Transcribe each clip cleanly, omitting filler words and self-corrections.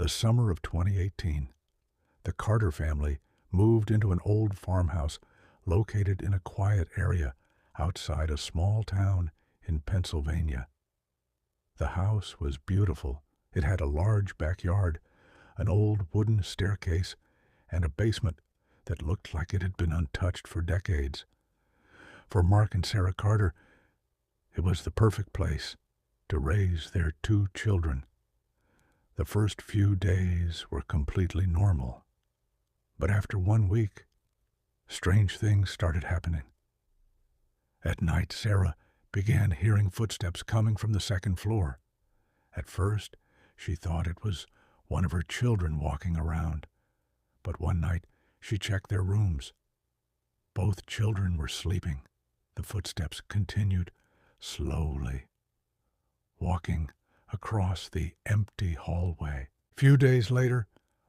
The summer of 2018, the Carter family moved into an old farmhouse located in a quiet area outside a small town in Pennsylvania. The house was beautiful. It had a large backyard, an old wooden staircase, and a basement that looked like it had been untouched for decades. For Mark and Sarah Carter, it was the perfect place to raise their two children. The first few days were completely normal. But after 1 week, strange things started happening. At night, Sarah began hearing footsteps coming from the second floor. At first, she thought it was one of her children walking around. But one night, she checked their rooms. Both children were sleeping. The footsteps continued slowly, walking across the empty hallway. Few days later,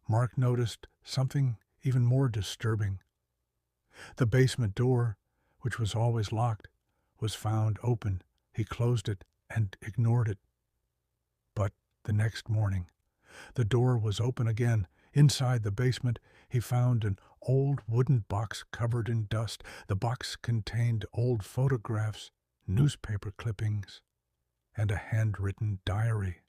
Mark noticed something even more disturbing. The basement door, which was always locked, was found open. He closed it and ignored it. But the next morning, the door was open again. Inside the basement, he found an old wooden box covered in dust. The box contained old photographs, newspaper clippings, and a handwritten diary.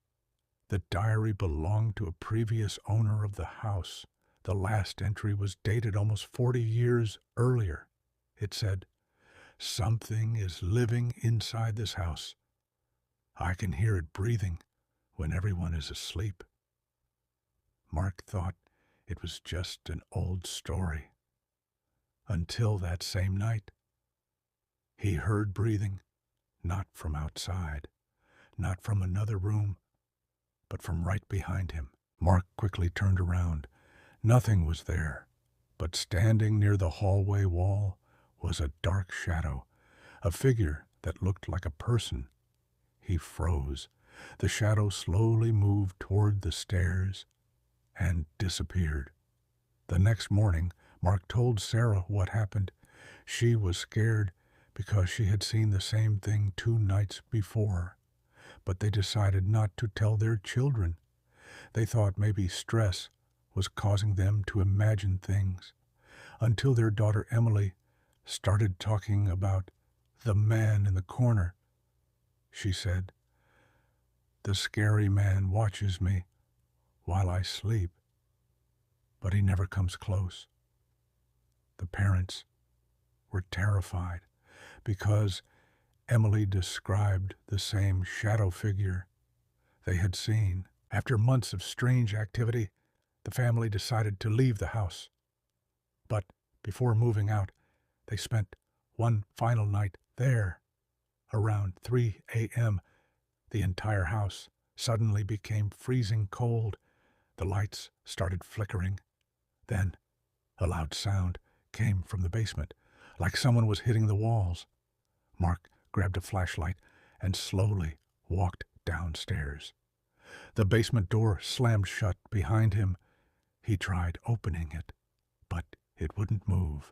The diary belonged to a previous owner of the house. The last entry was dated almost 40 years earlier. It said, "Something is living inside this house. I can hear it breathing when everyone is asleep." Mark thought it was just an old story. Until that same night, he heard breathing, not from outside, not from another room, but from right behind him. Mark quickly turned around. Nothing was there, but standing near the hallway wall was a dark shadow, a figure that looked like a person. He froze. The shadow slowly moved toward the stairs and disappeared. The next morning, Mark told Sarah what happened. She was scared because she had seen the same thing 2 nights before. But they decided not to tell their children. They thought maybe stress was causing them to imagine things, until their daughter Emily started talking about the man in the corner. She said, "The scary man watches me while I sleep, but he never comes close." The parents were terrified because Emily described the same shadow figure they had seen. After months of strange activity, the family decided to leave the house. But before moving out, they spent one final night there. Around 3 a.m., the entire house suddenly became freezing cold. The lights started flickering. Then a loud sound came from the basement, like someone was hitting the walls. Mark grabbed a flashlight and slowly walked downstairs. The basement door slammed shut behind him. He tried opening it, but it wouldn't move.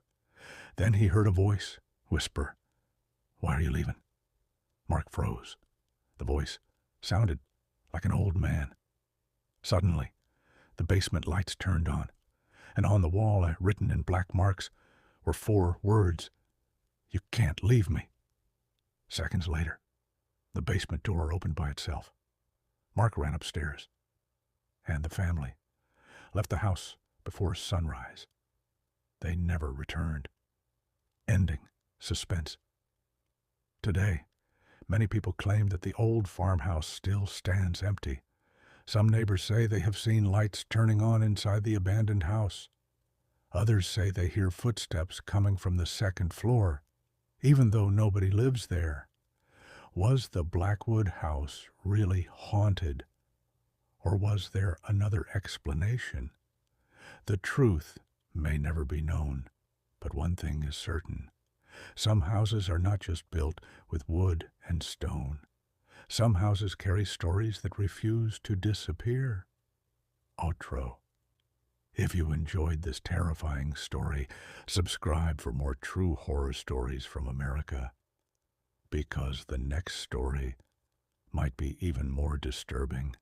Then he heard a voice whisper, "Why are you leaving?" Mark froze. The voice sounded like an old man. Suddenly, the basement lights turned on, and on the wall, written in black marks, were 4 words, "You can't leave me." Seconds later, the basement door opened by itself. Mark ran upstairs, and the family left the house before sunrise. They never returned. Ending suspense. Today, many people claim that the old farmhouse still stands empty. Some neighbors say they have seen lights turning on inside the abandoned house. Others say they hear footsteps coming from the second floor, even though nobody lives there. Was the Blackwood house really haunted? Or was there another explanation? The truth may never be known, but one thing is certain. Some houses are not just built with wood and stone. Some houses carry stories that refuse to disappear. Outro. If you enjoyed this terrifying story, subscribe for more true horror stories from America, because the next story might be even more disturbing.